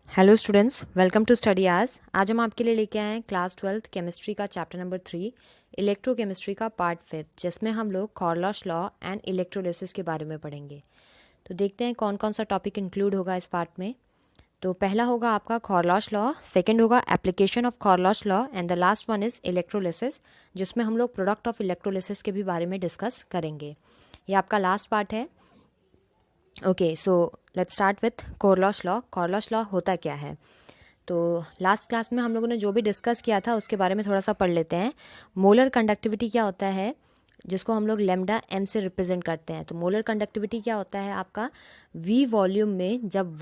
Hello students, welcome to study आज हम आपके लिए लेके आए हैं क्लास 12th केमिस्ट्री का चैप्टर नंबर 3 इलेक्ट्रोकेमिस्ट्री का पार्ट 5, जिसमें हम लोग कॉर्लॉश लॉ एंड इलेक्ट्रोलिसिस के बारे में पढ़ेंगे। तो देखते हैं कौन कौन सा टॉपिक इंक्लूड होगा इस पार्ट में। तो पहला होगा आपका कॉर्लॉश लॉ, सेकंड होगा application of Kohlrausch law and the last one is electrolysis, जिसमें हम लोग प्रोडक्ट ऑफ इलेक्ट्रोलिसिस के भी बारे में डिस्कस करेंगे। ये आपका लास्ट पार्ट है। Okay, so let's start with Kohlrausch law. Kohlrausch law होता क्या है? तो लास्ट क्लास में हम लोगों ने जो भी डिस्कस किया था उसके बारे में थोड़ा सा पढ़ लेते हैं। मोलर कंडक्टिविटी क्या होता है, जिसको हम लोग लेमडा एम से रिप्रेजेंट करते हैं। तो मोलर कंडक्टिविटी क्या होता है आपका, वी वॉल्यूम में जब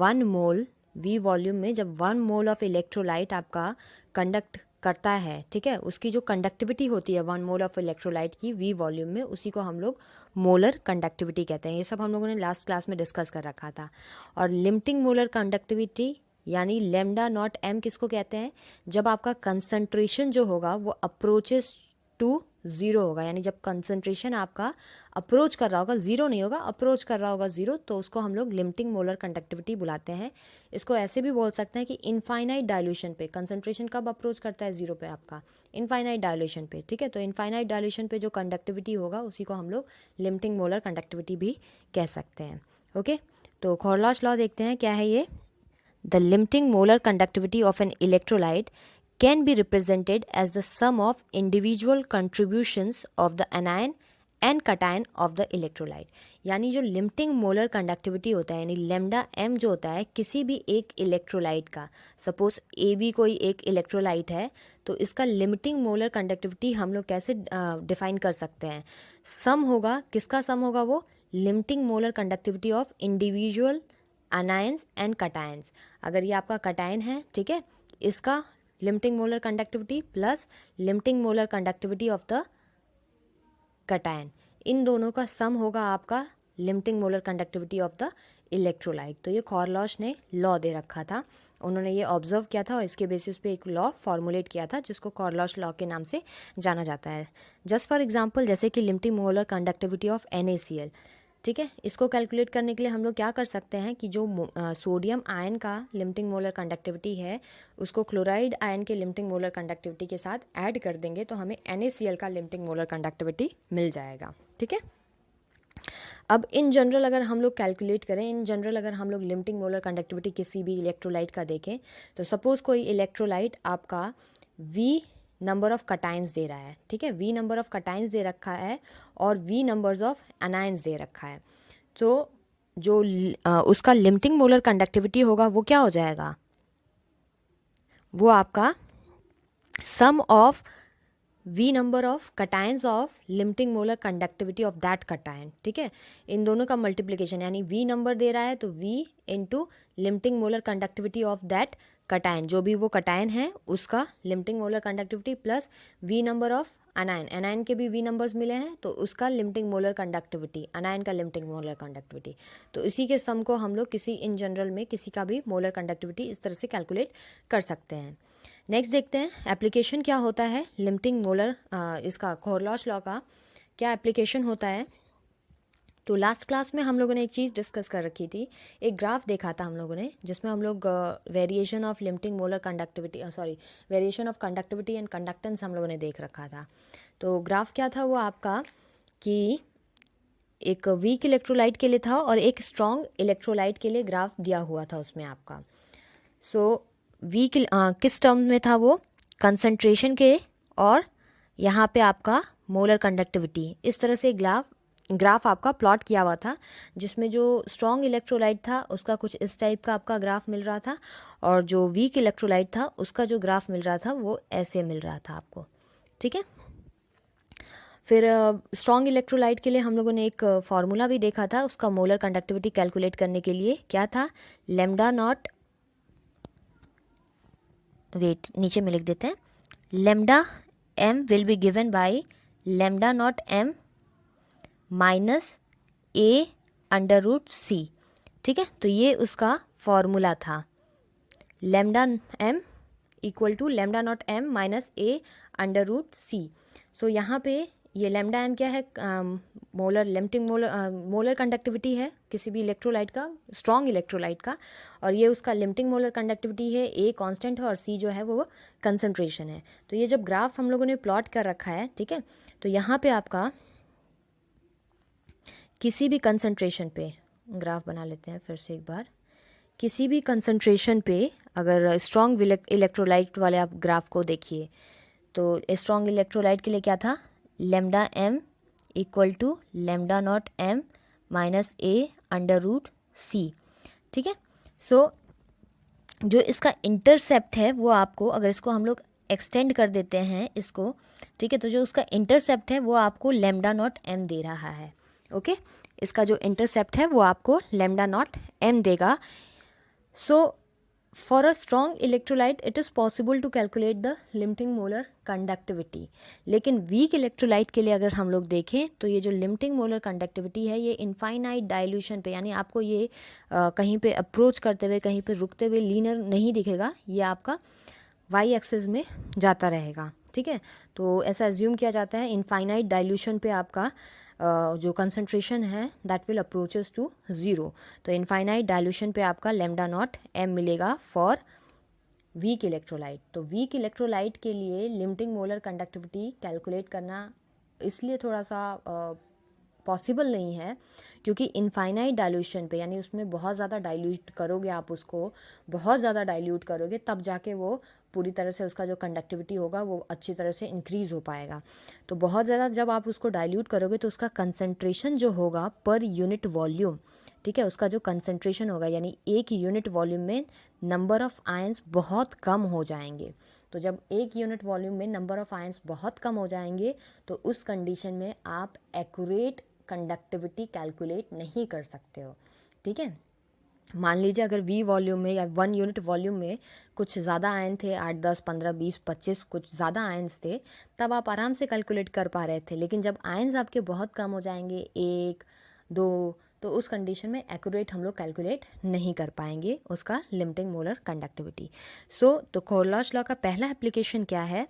वन मोल ऑफ इलेक्ट्रोलाइट आपका कंडक्ट करता है, ठीक है, उसकी जो कंडक्टिविटी होती है 1 मोल ऑफ इलेक्ट्रोलाइट की वी वॉल्यूम में, उसी को हम लोग मोलर कंडक्टिविटी कहते हैं। ये सब हम लोगों ने लास्ट क्लास में डिस्कस कर रखा था। और लिमिटिंग मोलर कंडक्टिविटी यानी लेमडा नॉट एम किसको कहते हैं, जब आपका कंसंट्रेशन जो होगा वो अप्रोचेस टू ज़ीरो होगा, यानी जब कंसंट्रेशन आपका अप्रोच कर रहा होगा, ज़ीरो नहीं होगा, अप्रोच कर रहा होगा ज़ीरो, तो उसको हम लोग लिमिटिंग मोलर कंडक्टिविटी बुलाते हैं। इसको ऐसे भी बोल सकते हैं कि इनफाइनाइट डायल्यूशन पे कंसंट्रेशन कब अप्रोच करता है ज़ीरो पे आपका, इनफाइनाइट डायल्यूशन पे, ठीक है। तो इनफाइनाइट डायल्यूशन पे जो कंडक्टिविटी होगा उसी को हम लोग लिमिटिंग मोलर कंडक्टिविटी भी कह सकते हैं। ओके, तो कॉर्लॉश लॉ देखते हैं क्या है ये। The limiting molar conductivity of an electrolyte can be represented as the sum of individual contributions of the anion and cation of the electrolyte. यानी जो लिमिटिंग मोलर कंडक्टिविटी होता है, यानी लेमडा एम जो होता है किसी भी एक इलेक्ट्रोलाइट का, सपोज ए बी कोई एक इलेक्ट्रोलाइट है, तो इसका लिमिटिंग मोलर कंडक्टिविटी हम लोग कैसे डिफाइन कर सकते हैं। सम होगा, किसका सम होगा वो, limiting molar conductivity of individual anions and cations. अगर ये आपका कटायन है, ठीक है, इसका limiting molar conductivity plus limiting molar conductivity of the cation, इन दोनों का सम होगा आपका limiting molar conductivity of the electrolyte. तो ये कॉर्लॉश ने लॉ दे रखा था, उन्होंने ये ऑब्जर्व किया था और इसके बेसिस पे एक लॉ फॉर्मुलेट किया था जिसको कॉर्लॉश लॉ के नाम से जाना जाता है। जस्ट फॉर एग्जांपल, जैसे कि limiting molar conductivity of NaCl, ठीक है, इसको कैलकुलेट करने के लिए हम लोग क्या कर सकते हैं कि जो सोडियम आयन का लिमिटिंग मोलर कंडक्टिविटी है उसको क्लोराइड आयन के लिमिटिंग मोलर कंडक्टिविटी के साथ ऐड कर देंगे तो हमें NaCl का लिमिटिंग मोलर कंडक्टिविटी मिल जाएगा, ठीक है। अब इन जनरल अगर हम लोग कैलकुलेट करें, इन जनरल अगर हम लोग लिमिटिंग मोलर कंडक्टिविटी किसी भी इलेक्ट्रोलाइट का देखें, तो सपोज कोई इलेक्ट्रोलाइट आपका V नंबर ऑफ कटाइंस दे रहा है, ठीक है, V नंबर ऑफ कटाइंस दे रखा है और V नंबर्स ऑफ अनाइंस दे रखा है, तो जो उसका लिमिटिंग मोलर कंडक्टिविटी होगा वो क्या हो जाएगा, वो आपका sum of V number of cations of limiting molar conductivity of that cation, ठीक है, इन दोनों का मल्टीप्लिकेशन, यानी V नंबर दे रहा है तो V into limiting molar conductivity of that cation, जो भी वो कटायन है उसका limiting molar conductivity plus V number of अनायन, अनायन के भी V नंबर्स मिले हैं तो उसका लिमिटिंग मोलर कंडक्टिविटी, अनायन का लिमिटिंग मोलर कंडक्टिविटी, तो इसी के सम को हम लोग किसी इन जनरल में किसी का भी मोलर कंडक्टिविटी इस तरह से कैलकुलेट कर सकते हैं। नेक्स्ट देखते हैं एप्लीकेशन क्या होता है लिमिटिंग मोलर, इसका कॉर्लॉश लॉ का क्या एप्लीकेशन होता है। तो लास्ट क्लास में हम लोगों ने एक चीज़ डिस्कस कर रखी थी, एक ग्राफ देखा था हम लोगों ने जिसमें हम लोग variation of limiting molar conductivity, variation of conductivity and conductance हम लोगों ने देख रखा था। तो ग्राफ क्या था वो आपका कि एक वीक इलेक्ट्रोलाइट के लिए था और एक स्ट्रॉन्ग इलेक्ट्रोलाइट के लिए ग्राफ दिया हुआ था उसमें आपका। सो वीक किस टर्म में था वो, कंसंट्रेशन के और यहाँ पे आपका मोलर कंडक्टिविटी, इस तरह से ग्राफ आपका प्लॉट किया हुआ था, जिसमें जो स्ट्रॉन्ग इलेक्ट्रोलाइट था उसका कुछ इस टाइप का आपका ग्राफ मिल रहा था और जो वीक इलेक्ट्रोलाइट था उसका जो ग्राफ मिल रहा था वो ऐसे मिल रहा था आपको, ठीक है। फिर स्ट्रॉन्ग इलेक्ट्रोलाइट के लिए हम लोगों ने एक फार्मूला भी देखा था, उसका मोलर कंडक्टिविटी कैलकुलेट करने के लिए क्या था, लेमडा नॉट, वेट नीचे में लिख देते हैं, lambda M will be given by lambda not M minus A under root C, ठीक है। तो ये उसका फॉर्मूला था, lambda M equal to lambda not M minus A under root C. So यहाँ पे ये लैम्डा एम क्या है, मोलर लिमिटिंग मोलर कंडक्टिविटी है किसी भी इलेक्ट्रोलाइट का, स्ट्रॉन्ग इलेक्ट्रोलाइट का, और ये उसका लिमिटिंग मोलर कंडक्टिविटी है, ए कांस्टेंट है और सी जो है वो कंसंट्रेशन है। तो ये जब ग्राफ हम लोगों ने प्लॉट कर रखा है, ठीक है, तो यहाँ पे आपका किसी भी कंसंट्रेशन पे, ग्राफ बना लेते हैं फिर से एक बार, किसी भी कंसंट्रेशन पे अगर स्ट्रॉन्ग इलेक्ट्रोलाइट वाले आप ग्राफ को देखिए, तो स्ट्रॉन्ग इलेक्ट्रोलाइट के लिए क्या था, lambda M equal to lambda not M minus A under root C, ठीक है। सो जो इसका इंटरसेप्ट है वो आपको, अगर इसको हम लोग एक्सटेंड कर देते हैं इसको, ठीक है, तो जो उसका इंटरसेप्ट है वो आपको लेमडा नॉट एम दे रहा है, ओके। इसका जो इंटरसेप्ट है वो आपको लेमडा नॉट एम देगा। So for a strong electrolyte it is possible to calculate the limiting molar conductivity, लेकिन वीक इलेक्ट्रोलाइट के लिए अगर हम लोग देखें तो ये जो लिमिटिंग मोलर कंडक्टिविटी है ये इनफाइनाइट डाइल्यूशन पे, यानी आपको ये कहीं पे अप्रोच करते हुए कहीं पे रुकते हुए लीनियर नहीं दिखेगा, ये आपका वाई एक्सिस में जाता रहेगा, ठीक है। तो ऐसा एज्यूम किया जाता है इनफाइनाइट डाइल्यूशन पे आपका जो कंसंट्रेशन है that will approaches to zero. तो इनफाइनाइट डाइल्यूशन पे आपका लेमडा नॉट एम मिलेगा फॉर वीक इलेक्ट्रोलाइट। तो वीक इलेक्ट्रोलाइट के लिए लिमिटिंग मोलर कंडक्टिविटी कैलकुलेट करना इसलिए थोड़ा सा पॉसिबल नहीं है क्योंकि इनफाइनाइट डाइल्यूशन पे, यानी उसमें बहुत ज़्यादा डाइल्यूट करोगे आप, उसको बहुत ज़्यादा डाइल्यूट करोगे तब जाके वो पूरी तरह से उसका जो कंडक्टिविटी होगा वो अच्छी तरह से इंक्रीज़ हो पाएगा। तो बहुत ज़्यादा जब आप उसको डाइल्यूट करोगे तो उसका कंसंट्रेशन जो होगा पर यूनिट वॉल्यूम, ठीक है, उसका जो कंसंट्रेशन होगा यानी एक यूनिट वॉल्यूम में नंबर ऑफ़ आयंस बहुत कम हो जाएंगे। तो जब एक यूनिट वॉल्यूम में नंबर ऑफ़ आयंस बहुत कम हो जाएंगे तो उस कंडीशन में आप एक्यूरेट कंडक्टिविटी कैलकुलेट नहीं कर सकते हो, ठीक है। मान लीजिए अगर वी वॉल्यूम में या 1 यूनिट वॉल्यूम में कुछ ज़्यादा आयन थे, 8 10 15 20 25 कुछ ज़्यादा आयन्स थे, तब आप आराम से कैलकुलेट कर पा रहे थे। लेकिन जब आयन्स आपके बहुत कम हो जाएंगे, 1 2, तो उस कंडीशन में एक्यूरेट हम लोग कैलकुलेट नहीं कर पाएंगे उसका लिमिटिंग मोलर कंडक्टिविटी। तो कोरलॉश लॉ का पहला एप्लीकेशन क्या है,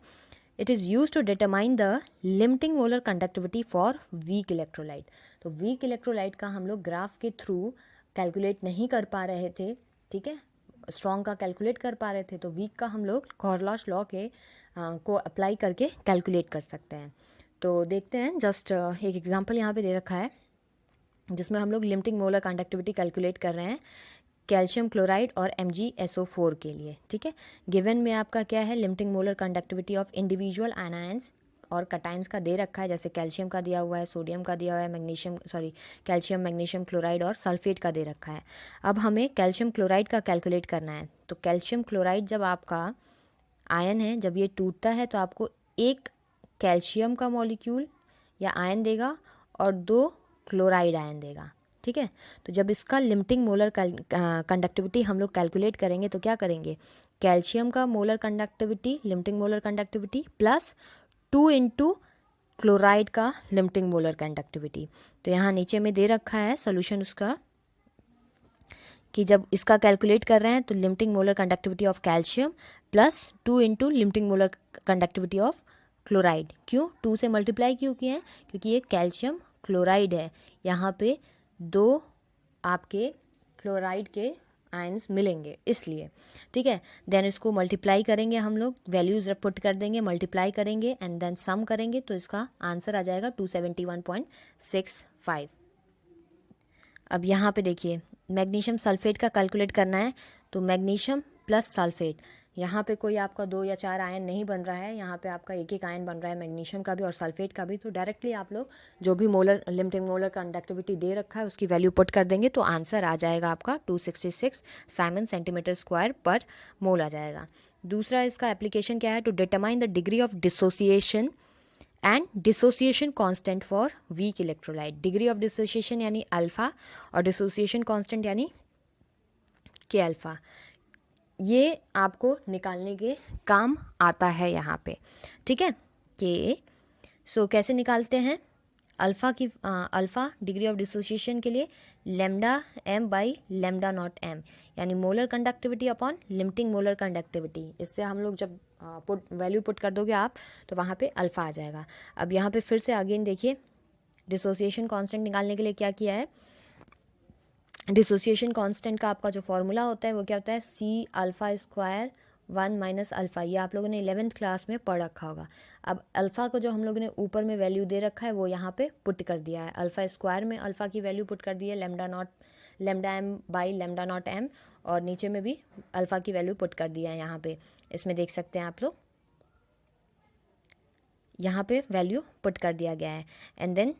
it is use to determine the limiting molar conductivity for weak electrolyte. तो वीक इलेक्ट्रोलाइट का हम लोग ग्राफ के थ्रू कैलकुलेट नहीं कर पा रहे थे, ठीक है, स्ट्रॉन्ग का कैलकुलेट कर पा रहे थे, तो वीक का हम लोग कोरलॉश लॉ के को अप्लाई करके कैलकुलेट कर सकते हैं। तो देखते हैं, जस्ट एक एग्जांपल यहाँ पे दे रखा है जिसमें हम लोग लिमिटिंग मोलर कंडक्टिविटी कैलकुलेट कर रहे हैं कैल्शियम क्लोराइड और MgSO4 के लिए, ठीक है। गिवन में आपका क्या है, limiting molar conductivity of individual anions और कटाइंस का दे रखा है, जैसे कैल्शियम का दिया हुआ है, सोडियम का दिया हुआ है, कैल्शियम मैग्नीशियम क्लोराइड और सल्फेट का दे रखा है। अब हमें कैल्शियम क्लोराइड का कैलकुलेट करना है। तो कैल्शियम क्लोराइड जब आपका आयन है, जब ये टूटता है तो आपको एक कैल्शियम का मॉलिक्यूल या आयन देगा और 2 क्लोराइड आयन देगा, ठीक है। तो जब इसका लिमिटिंग मोलर कंडक्टिविटी हम लोग कैलकुलेट करेंगे तो क्या करेंगे, कैल्शियम का molar conductivity, limiting molar conductivity plus 2 into chloride का लिमिटिंग मोलर कंडक्टिविटी। तो यहाँ नीचे में दे रखा है सोल्यूशन उसका कि जब इसका कैलकुलेट कर रहे हैं तो limiting molar conductivity of calcium plus 2 into limiting molar conductivity of chloride. क्यों 2 से मल्टीप्लाई क्यों किए हैं, क्योंकि ये कैल्शियम क्लोराइड है, यहाँ पे 2 आपके क्लोराइड के आयंस मिलेंगे इसलिए, ठीक है। देन इसको मल्टीप्लाई करेंगे, हम लोग वैल्यूज़ पुट कर देंगे, मल्टीप्लाई करेंगे एंड देन सम करेंगे तो इसका आंसर आ जाएगा 271.65। अब यहाँ पे देखिए मैग्नीशियम सल्फेट का कैलकुलेट करना है, तो मैग्नीशियम प्लस सल्फेट, यहाँ पे कोई आपका 2 या 4 आयन नहीं बन रहा है, यहाँ पे आपका एक आयन बन रहा है मैग्नीशियम का भी और सल्फेट का भी। तो डायरेक्टली आप लोग जो भी मोलर लिमिटिंग मोलर कंडक्टिविटी दे रखा है उसकी वैल्यू पुट कर देंगे तो आंसर आ जाएगा आपका 266 साइमन सेंटीमीटर स्क्वायर पर मोल आ जाएगा। दूसरा इसका एप्लीकेशन क्या है, to determine the degree of dissociation and dissociation constant for weak electrolyte. Degree of dissociation यानी अल्फा और डिसोसिएशन कांस्टेंट यानी के अल्फा, ये आपको निकालने के काम आता है यहाँ पे, ठीक है। के सो कैसे निकालते हैं, अल्फ़ा डिग्री ऑफ डिसोसिएशन के लिए lambda M by lambda not M, यानी molar conductivity upon limiting molar conductivity. इससे हम लोग जब वैल्यू पुट कर दोगे आप तो वहाँ पे अल्फ़ा आ जाएगा। अब यहाँ पे फिर से अगेन देखिए, डिसोसिएशन कांस्टेंट निकालने के लिए क्या किया है, डिसोसिएशन कांस्टेंट का आपका जो फॉर्मूला होता है वो क्या होता है, C alpha square 1 minus alpha. ये आप लोगों ने 11th क्लास में पढ़ रखा होगा। अब अल्फ़ा को जो हम लोगों ने ऊपर में वैल्यू दे रखा है वो यहाँ पे पुट कर दिया है, अल्फ़ा स्क्वायर में अल्फ़ा की वैल्यू पुट कर दी है lambda M by lambda not M, और नीचे में भी अल्फ़ा की वैल्यू पुट कर दिया है यहाँ पे। इसमें देख सकते हैं आप लोग, यहाँ पे वैल्यू पुट कर दिया गया है। एंड देन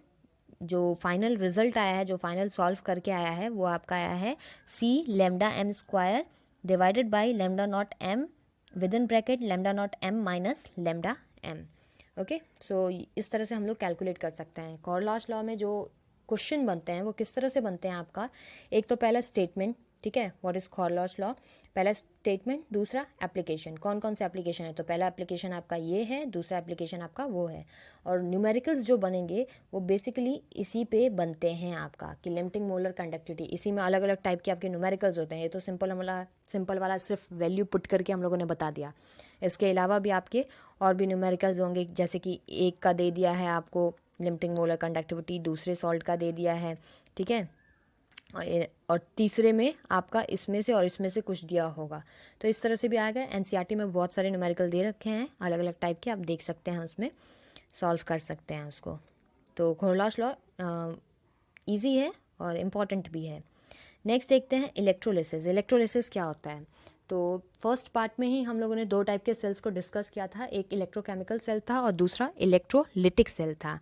जो फाइनल रिजल्ट आया है, जो फाइनल सॉल्व करके आया है वो आपका आया है C lambda M square divided by lambda not M within bracket lambda not M minus lambda M. Okay, so इस तरह से हम लोग कैलकुलेट कर सकते हैं। कॉरलॉश लॉ में जो क्वेश्चन बनते हैं वो किस तरह से बनते हैं आपका, एक तो पहला स्टेटमेंट, ठीक है, व्हाट इज कॉरलॉश लॉ, पहला स्टेटमेंट, दूसरा एप्लीकेशन। कौन कौन से एप्लीकेशन है, तो पहला एप्लीकेशन आपका ये है, दूसरा एप्लीकेशन आपका वो है। और न्यूमेरिकल्स जो बनेंगे वो बेसिकली इसी पे बनते हैं आपका, कि लिमिटिंग मोलर कंडक्टिविटी, इसी में अलग अलग टाइप के आपके न्यूमेरिकल्स होते हैं। ये तो सिंपल वाला सिर्फ वैल्यू पुट करके हम लोगों ने बता दिया। इसके अलावा भी आपके और भी न्यूमेरिकल्स होंगे, जैसे कि एक का दे दिया है आपको लिमिटिंग मोलर कंडक्टिविटी, दूसरे सॉल्ट का दे दिया है, ठीक है, और तीसरे में आपका इसमें से और इसमें से कुछ दिया होगा। तो इस तरह से भी आएगा। एनसीईआरटी में बहुत सारे न्यूमेरिकल दे रखे हैं अलग अलग टाइप के, आप देख सकते हैं, उसमें सॉल्व कर सकते हैं उसको। तो कॉरलॉश लॉ ईजी है और इम्पॉर्टेंट भी है। नेक्स्ट देखते हैं इलेक्ट्रोलिसिस। इलेक्ट्रोलिसिस क्या होता है, तो फर्स्ट पार्ट में ही हम लोगों ने दो टाइप के सेल्स को डिस्कस किया था, एक इलेक्ट्रोकेमिकल सेल था और दूसरा इलेक्ट्रोलिटिक सेल था।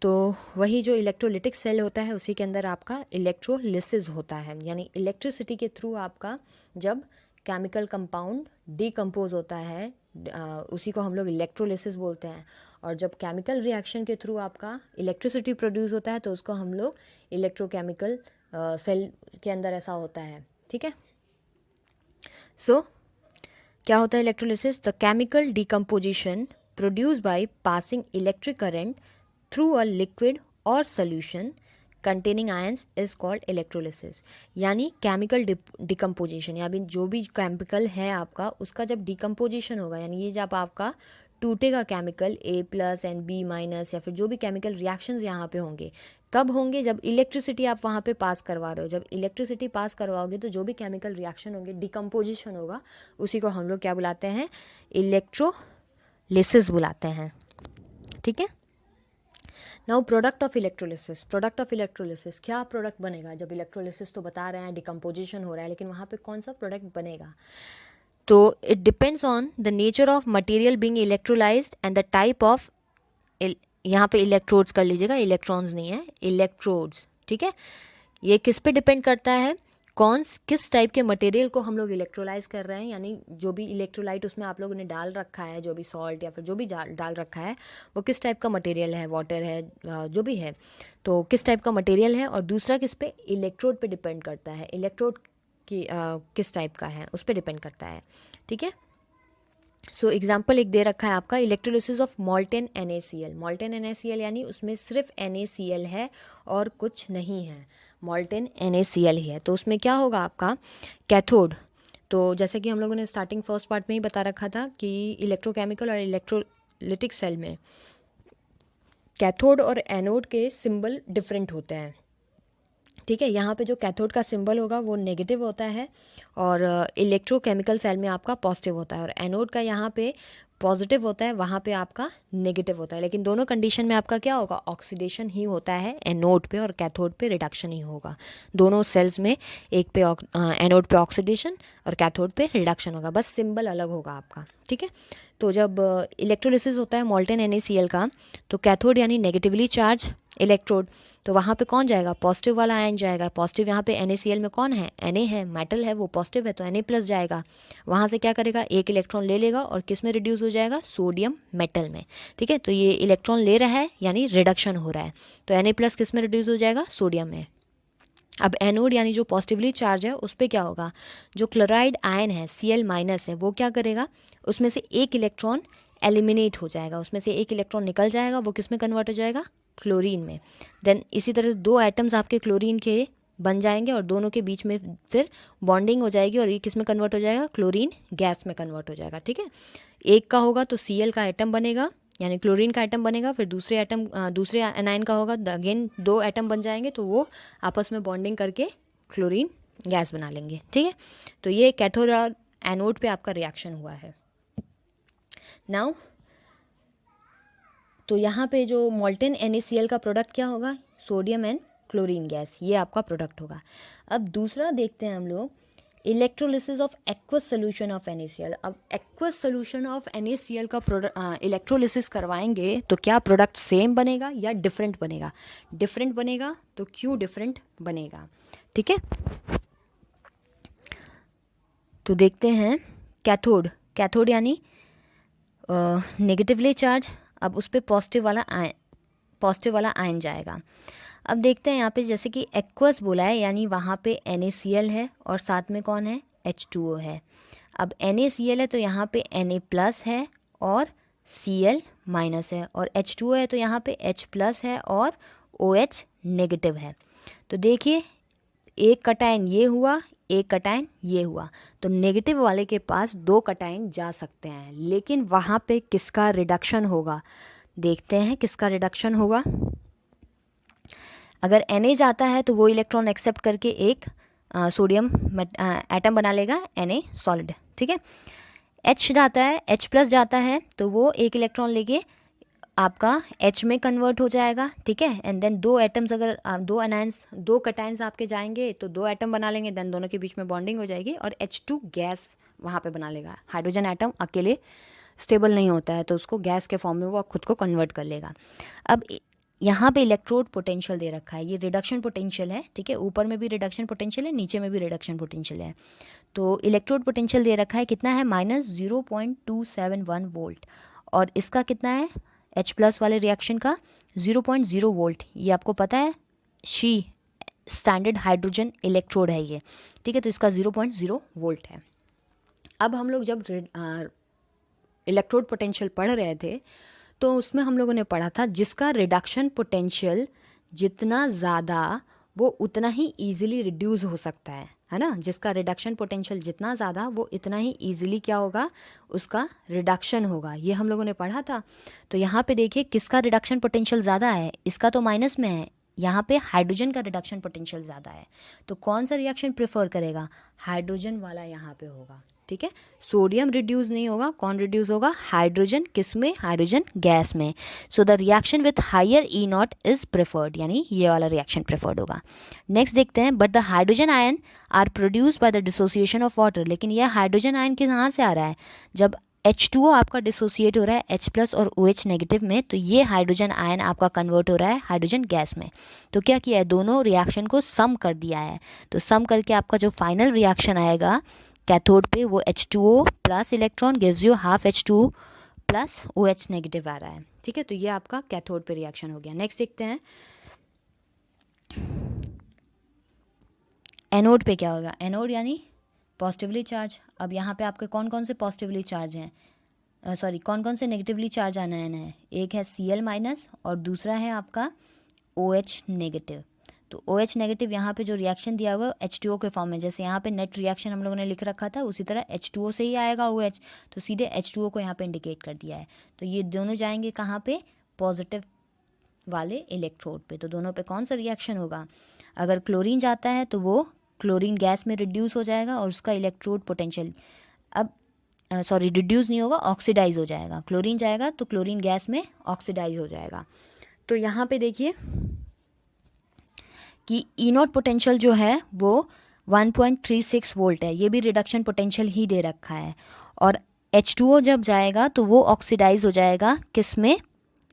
तो वही जो इलेक्ट्रोलिटिक सेल होता है उसी के अंदर आपका इलेक्ट्रोलिसिस होता है, यानी इलेक्ट्रिसिटी के थ्रू आपका जब केमिकल कंपाउंड डिकम्पोज होता है उसी को हम लोग इलेक्ट्रोलिसिस बोलते हैं। और जब केमिकल रिएक्शन के थ्रू आपका इलेक्ट्रिसिटी प्रोड्यूस होता है तो उसको हम लोग इलेक्ट्रोकेमिकल सेल के अंदर ऐसा होता है, ठीक है। सो क्या होता है electrolysis, the chemical decomposition produce by passing electric current through a liquid और solution containing ions is called electrolysis. यानी केमिकल डिकम्पोजिशन, यानी जो भी केमिकल है आपका उसका जब डिकम्पोजिशन होगा, यानी ये जब आपका टूटेगा केमिकल A+ एंड B- या फिर जो भी केमिकल रिएक्शंस यहाँ पे होंगे, कब होंगे, जब इलेक्ट्रिसिटी आप वहाँ पे पास करवा रहे हो। जब इलेक्ट्रिसिटी पास करवाओगे तो जो भी केमिकल रिएक्शन होंगे, डिकम्पोजिशन होगा, उसी को हम लोग क्या बुलाते हैं, इलेक्ट्रोलिसिस बुलाते हैं, ठीक है। Now product of electrolysis. Product of electrolysis, क्या प्रोडक्ट बनेगा, जब इलेक्ट्रोलिसिस तो बता रहे हैं डिकम्पोजिशन हो रहा है, लेकिन वहाँ पे कौन सा प्रोडक्ट बनेगा, तो it depends on the nature of material being electrolysed and the type of, यहाँ पे इलेक्ट्रोड्स कर लीजिएगा, इलेक्ट्रॉन्स नहीं है, इलेक्ट्रोड्स, ठीक है। ये किस पे डिपेंड करता है, किस टाइप के मटेरियल को हम लोग इलेक्ट्रोलाइज कर रहे हैं, यानी जो भी इलेक्ट्रोलाइट उसमें आप लोगों ने डाल रखा है, जो भी सॉल्ट या फिर जो भी डाल रखा है वो किस टाइप का मटेरियल है, वाटर है, जो भी है, तो किस टाइप का मटेरियल है। और दूसरा किस पे, इलेक्ट्रोड पे डिपेंड करता है, इलेक्ट्रोड की किस टाइप का है उस पर डिपेंड करता है, ठीक है। सो एग्जाम्पल एक दे रखा है आपका, electrolysis of molten NaCl। Molten NaCl यानी उसमें सिर्फ NaCl है और कुछ नहीं है, मॉल्टेन NaCl ही है। तो उसमें क्या होगा आपका कैथोड, तो जैसे कि हम लोगों ने स्टार्टिंग फर्स्ट पार्ट में ही बता रखा था कि इलेक्ट्रोकेमिकल और इलेक्ट्रोलिटिक सेल में कैथोड और एनोड के सिंबल डिफरेंट होते हैं, ठीक है। यहाँ पे जो कैथोड का सिंबल होगा वो नेगेटिव होता है और इलेक्ट्रोकेमिकल सेल में आपका पॉजिटिव होता है, और एनोड का यहाँ पे पॉजिटिव होता है, वहाँ पे आपका नेगेटिव होता है। लेकिन दोनों कंडीशन में आपका क्या होगा, ऑक्सीडेशन ही होता है एनोड पे और कैथोड पे रिडक्शन ही होगा। दोनों सेल्स में एक पे एनोड पे ऑक्सीडेशन और कैथोड पे रिडक्शन होगा, बस सिंबल अलग होगा आपका, ठीक है। तो जब इलेक्ट्रोलिसिस होता है मॉल्टेन NaCl का, तो कैथोड यानी नेगेटिवली चार्ज इलेक्ट्रोड, तो वहाँ पे कौन जाएगा, पॉजिटिव वाला आयन जाएगा। पॉजिटिव यहाँ पे NaCl में कौन है, Na है, मेटल है, वो पॉजिटिव है तो Na+ जाएगा। वहाँ से क्या करेगा, एक इलेक्ट्रॉन ले लेगा और किस में रिड्यूस हो जाएगा, सोडियम मेटल में, ठीक है। तो ये इलेक्ट्रॉन ले रहा है यानी रिडक्शन हो रहा है, तो Na+ किस में रिड्यूस हो जाएगा, सोडियम में। अब एनोड यानी जो पॉजिटिवली चार्ज है उस पर क्या होगा, जो क्लोराइड आयन है Cl- है, वो क्या करेगा, उसमें से एक इलेक्ट्रॉन एलिमिनेट हो जाएगा, उसमें से एक इलेक्ट्रॉन निकल जाएगा, वो किस में कन्वर्ट हो जाएगा, क्लोरीन में। देन इसी तरह दो एटम्स आपके क्लोरीन के बन जाएंगे और दोनों के बीच में फिर बॉन्डिंग हो जाएगी और ये किस में कन्वर्ट हो जाएगा, क्लोरीन गैस में कन्वर्ट हो जाएगा। ठीक है, एक का होगा तो Cl का एटम बनेगा, यानी क्लोरीन का एटम बनेगा, फिर दूसरे एनाइन का होगा, अगेन दो एटम बन जाएंगे, तो वो आपस में बॉन्डिंग करके क्लोरीन गैस बना लेंगे। ठीक है, तो ये कैथोड और एनोड पे आपका रिएक्शन हुआ है। नाउ तो यहाँ पे जो मोल्टेन NaCl का प्रोडक्ट क्या होगा, सोडियम एंड क्लोरीन गैस, ये आपका प्रोडक्ट होगा। अब दूसरा देखते हैं हम लोग, electrolysis of aqueous solution of NaCl। अब एक्वस सोल्यूशन ऑफ NaCl का इलेक्ट्रोलिसिस करवाएंगे तो क्या प्रोडक्ट सेम बनेगा या डिफरेंट बनेगा? डिफरेंट बनेगा। तो क्यों डिफरेंट बनेगा? ठीक है, तो देखते हैं कैथोड। कैथोड यानी नेगेटिवली चार्ज, अब उस पर पॉजिटिव वाला आयन जाएगा। अब देखते हैं यहाँ पे जैसे कि एक्वस बोला है, यानी वहाँ पे NaCl है और साथ में कौन है, H2O है। अब NaCl है तो यहाँ पे Na प्लस है और Cl माइनस है, और H2O है तो यहाँ पे H प्लस है और OH नेगेटिव है। तो देखिए एक कटायन ये हुआ, एक कटायन ये हुआ, तो नेगेटिव वाले के पास दो कटायन जा सकते हैं, लेकिन वहाँ पे किसका रिडक्शन होगा? देखते हैं किसका रिडक्शन होगा। अगर Na जाता है तो वो इलेक्ट्रॉन एक्सेप्ट करके एक सोडियम एटम बना लेगा, Na सॉलिड। ठीक है, H जाता है, H प्लस जाता है तो वो एक इलेक्ट्रॉन लेके आपका H में कन्वर्ट हो जाएगा। ठीक है, एंड देन दो एटम्स, अगर दो कटायंस आपके जाएंगे तो दो एटम बना लेंगे, देन दोनों के बीच में बॉन्डिंग हो जाएगी और H2 गैस वहाँ पे बना लेगा। हाइड्रोजन एटम अकेले स्टेबल नहीं होता है तो उसको गैस के फॉर्म में वो खुद को कन्वर्ट कर लेगा। अब यहाँ पे इलेक्ट्रोड पोटेंशियल दे रखा है, ये रिडक्शन पोटेंशियल है। ठीक है, ऊपर में भी रिडक्शन पोटेंशियल है, नीचे में भी रिडक्शन पोटेंशियल है। तो इलेक्ट्रोड पोटेंशियल दे रखा है, कितना है, -0.271 वोल्ट, और इसका कितना है, H प्लस वाले रिएक्शन का 0.0 वोल्ट। ये आपको पता है, शी स्टैंडर्ड हाइड्रोजन इलेक्ट्रोड है ये। ठीक है, तो इसका 0.0 वोल्ट है। अब हम लोग जब इलेक्ट्रोड पोटेंशियल पढ़ रहे थे तो उसमें हम लोगों ने पढ़ा था जिसका रिडक्शन पोटेंशियल जितना ज़्यादा वो उतना ही ईजिली रिड्यूस हो सकता है ना। जिसका रिडक्शन पोटेंशियल जितना ज़्यादा वो इतना ही ईजिली क्या होगा, उसका रिडक्शन होगा। ये हम लोगों ने पढ़ा था। तो यहाँ पे देखिए किसका रिडक्शन पोटेंशियल ज़्यादा है, इसका तो माइनस में है, यहाँ पे हाइड्रोजन का रिडक्शन पोटेंशियल ज़्यादा है। तो कौन सा रिएक्शन प्रेफर करेगा, हाइड्रोजन वाला यहाँ पे होगा। ठीक है, सोडियम रिड्यूस नहीं होगा, कौन रिड्यूस होगा, हाइड्रोजन। किस में, हाइड्रोजन गैस में। So the reaction with higher E0 is preferred, यानी ये वाला रिएक्शन प्रेफर्ड होगा। नेक्स्ट देखते हैं, but the hydrogen ion are produce by the dissociation of water. लेकिन यह हाइड्रोजन आयन कहाँ से आ रहा है, जब H2O आपका डिसोसिएट हो रहा है H प्लस और OH नेगेटिव में, तो ये हाइड्रोजन आयन आपका कन्वर्ट हो रहा है हाइड्रोजन गैस में। तो क्या किया है, दोनों रिएक्शन को सम कर दिया है। तो सम करके आपका जो फाइनल रिएक्शन आएगा कैथोड पे, वो H2O plus electron gives you half H2O plus OH negative आ रहा है। ठीक है, तो ये आपका कैथोड पे रिएक्शन हो गया। नेक्स्ट देखते हैं एनोड पे क्या होगा। एनोड यानी पॉजिटिवली चार्ज। अब यहाँ पे आपके कौन कौन से पॉजिटिवली चार्ज हैं, कौन कौन से नेगेटिवली चार्ज आनायन है। एक है Cl माइनस और दूसरा है आपका OH नेगेटिव। तो OH नेगेटिव यहाँ पे जो रिएक्शन दिया हुआ है H2O के फॉर्म में, जैसे यहाँ पे नेट रिएक्शन हम लोगों ने लिख रखा था, उसी तरह H2O से ही आएगा OH, तो सीधे H2O को यहाँ पे इंडिकेट कर दिया है। तो ये दोनों जाएंगे कहाँ पे, पॉजिटिव वाले इलेक्ट्रोड पे। तो दोनों पे कौन सा रिएक्शन होगा, अगर क्लोरीन जाता है तो वो क्लोरीन गैस में रिड्यूस हो जाएगा और उसका इलेक्ट्रोड पोटेंशियल रिड्यूस नहीं होगा, ऑक्सीडाइज हो जाएगा। क्लोरीन जाएगा तो क्लोरीन गैस में ऑक्सीडाइज हो जाएगा। तो यहाँ पे देखिए कि E0 पोटेंशियल जो है वो 1.36 वोल्ट है, ये भी रिडक्शन पोटेंशियल ही दे रखा है। और H2O जब जाएगा तो वो ऑक्सीडाइज हो जाएगा किस में,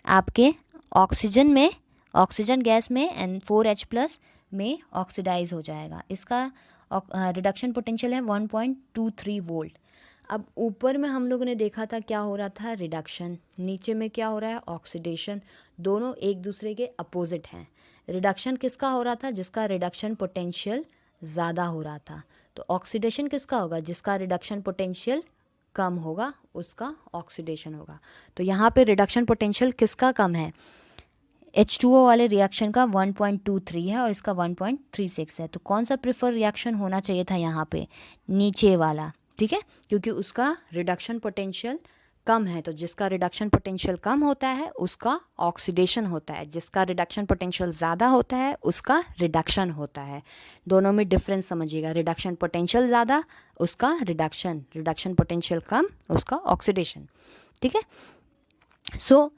आपके ऑक्सीजन में, ऑक्सीजन गैस में, N4H प्लस में ऑक्सीडाइज हो जाएगा। इसका रिडक्शन पोटेंशियल है 1.23 वोल्ट। अब ऊपर में हम लोगों ने देखा था क्या हो रहा था, रिडक्शन, नीचे में क्या हो रहा है, ऑक्सीडेशन। दोनों एक दूसरे के अपोजिट हैं। रिडक्शन किसका हो रहा था, जिसका रिडक्शन पोटेंशियल ज़्यादा हो रहा था। तो ऑक्सीडेशन किसका होगा, जिसका रिडक्शन पोटेंशियल कम होगा उसका ऑक्सीडेशन होगा। तो यहाँ पे रिडक्शन पोटेंशियल किसका कम है, H2O वाले रिएक्शन का 1.23 है और इसका 1.36 है। तो कौन सा प्रिफर रिएक्शन होना चाहिए था यहाँ पे? नीचे वाला, ठीक है, क्योंकि उसका रिडक्शन पोटेंशियल कम है। तो जिसका रिडक्शन पोटेंशियल कम होता है उसका ऑक्सीडेशन होता है, जिसका रिडक्शन पोटेंशियल ज़्यादा होता है उसका रिडक्शन होता है। दोनों में डिफरेंस समझिएगा, रिडक्शन पोटेंशियल ज़्यादा उसका रिडक्शन, रिडक्शन पोटेंशियल कम उसका ऑक्सीडेशन, ठीक है। सो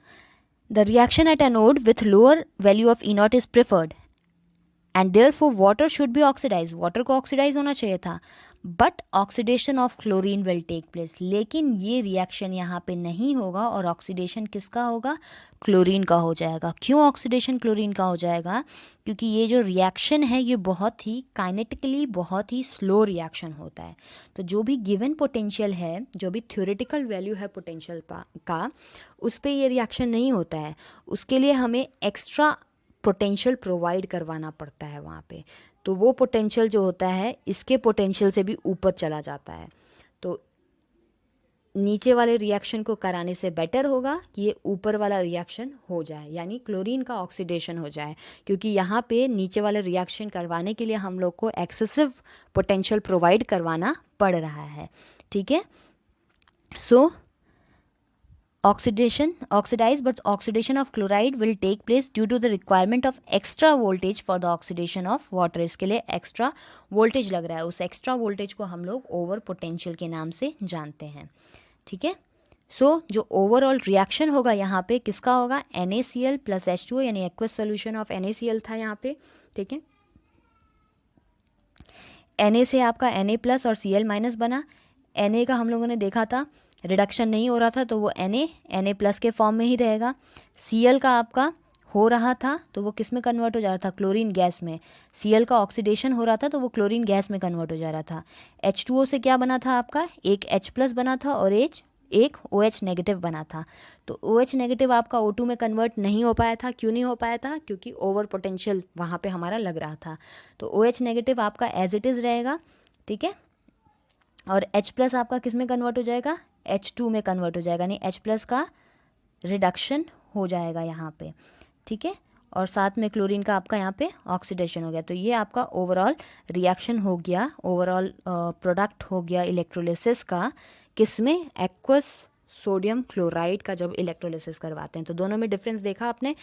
the reaction at anode with lower value of E naught is preferred and therefore water should be oxidized. water को oxidize होना चाहिए था, but oxidation of chlorine will take place. लेकिन ये reaction यहाँ पे नहीं होगा और ऑक्सीडेशन किसका होगा? क्लोरीन का हो जाएगा। क्यों ऑक्सीडेशन क्लोरीन का हो जाएगा? क्योंकि ये जो रिएक्शन है ये बहुत ही काइनेटिकली बहुत ही स्लो रिएक्शन होता है। तो जो भी गिवन पोटेंशियल है, जो भी थ्योरेटिकल वैल्यू है पोटेंशियल का, उस पर ये रिएक्शन नहीं होता है। उसके लिए हमें एक्स्ट्रा पोटेंशियल प्रोवाइड करवाना पड़ता है वहाँ पे। तो वो पोटेंशियल जो होता है इसके पोटेंशियल से भी ऊपर चला जाता है। तो नीचे वाले रिएक्शन को कराने से बेटर होगा कि ये ऊपर वाला रिएक्शन हो जाए, यानी क्लोरीन का ऑक्सीडेशन हो जाए, क्योंकि यहाँ पे नीचे वाले रिएक्शन करवाने के लिए हम लोग को एक्सेसिव पोटेंशियल प्रोवाइड करवाना पड़ रहा है, ठीक है। सो oxidized, but oxidation of chloride will take place due to the requirement of extra voltage for the oxidation of water. इसके लिए एक्स्ट्रा वोल्टेज लग रहा है, उस एक्स्ट्रा वोल्टेज को हम लोग ओवर पोटेंशियल के नाम से जानते हैं, ठीक है। सो जो ओवरऑल रिएक्शन होगा यहाँ पे किसका होगा? NaCl प्लस H2O, यानी एक्वस सोल्यूशन ऑफ NaCl था यहाँ पे, ठीक है। Na से आपका Na प्लस और Cl माइनस बना। Na का हम लोगों ने देखा था रिडक्शन नहीं हो रहा था तो वो Na प्लस के फॉर्म में ही रहेगा। Cl का आपका हो रहा था तो वो किस में कन्वर्ट हो जा रहा था? क्लोरीन गैस में। Cl का ऑक्सीडेशन हो रहा था तो वो क्लोरीन गैस में कन्वर्ट हो जा रहा था। H2O से क्या बना था आपका? एक H प्लस बना था और एक OH नेगेटिव बना था। तो OH नेगेटिव आपका O2 में कन्वर्ट नहीं हो पाया था। क्यों नहीं हो पाया था? क्योंकि ओवर पोटेंशियल वहाँ पे हमारा लग रहा था। तो OH नेगेटिव आपका एज इट इज़ रहेगा, ठीक है। और H प्लस आपका किस में कन्वर्ट हो जाएगा? H2 में कन्वर्ट हो जाएगा, यानी H प्लस का रिडक्शन हो जाएगा यहाँ पे, ठीक है। और साथ में क्लोरीन का आपका यहाँ पे ऑक्सीडेशन हो गया। तो ये आपका ओवरऑल रिएक्शन हो गया, ओवरऑल प्रोडक्ट हो गया इलेक्ट्रोलिसिस का, किसमें? एक्वस सोडियम क्लोराइड का जब इलेक्ट्रोलिसिस करवाते हैं। तो दोनों में डिफरेंस देखा आपने।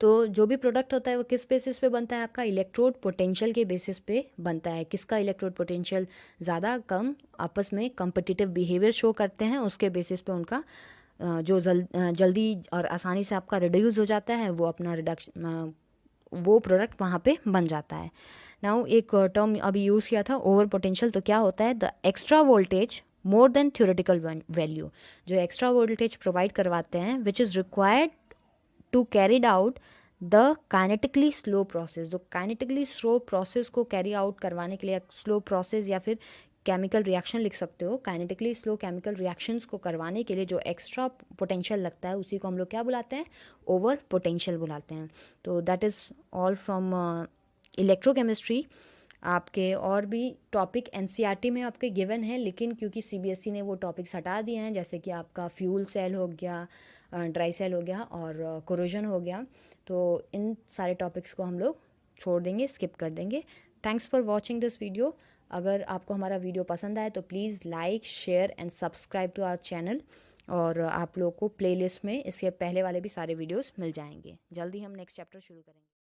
तो जो भी प्रोडक्ट होता है वो किस बेसिस पे बनता है? आपका इलेक्ट्रोड पोटेंशियल के बेसिस पे बनता है। किसका इलेक्ट्रोड पोटेंशियल ज़्यादा कम आपस में कंपिटिटिव बिहेवियर शो करते हैं, उसके बेसिस पे उनका जो जल्दी और आसानी से आपका रिड्यूस हो जाता है वो अपना रिडक्शन वो प्रोडक्ट वहाँ पे बन जाता है। नाउ एक टर्म अभी यूज़ किया था ओवर पोटेंशियल। तो क्या होता है? The extra voltage more than theoretical value, जो एक्स्ट्रा वोल्टेज प्रोवाइड करवाते हैं which is required to carried out the kinetically slow process. जो काइनेटिकली स्लो प्रोसेस को कैरी आउट करवाने के लिए, स्लो प्रोसेस या फिर केमिकल रिएक्शन लिख सकते हो, काइनेटिकली स्लो केमिकल रिएक्शंस को करवाने के लिए जो एक्स्ट्रा पोटेंशियल लगता है उसी को हम लोग क्या बुलाते हैं? ओवर पोटेंशियल बुलाते हैं। तो that is all from electrochemistry. आपके और भी टॉपिक NCERT में आपके गिवन है, लेकिन क्योंकि CBSE ने वो टॉपिक्स हटा दिए हैं, जैसे कि आपका फ्यूल सेल हो गया, ड्राई सेल हो गया और कोरोजन हो गया, तो इन सारे टॉपिक्स को हम लोग छोड़ देंगे, स्किप कर देंगे। Thanks for watching this video. अगर आपको हमारा वीडियो पसंद आए तो please like, share and subscribe to our channel. और आप लोग को प्लेलिस्ट में इसके पहले वाले भी सारे वीडियोस मिल जाएंगे। जल्दी हम नेक्स्ट चैप्टर शुरू करेंगे।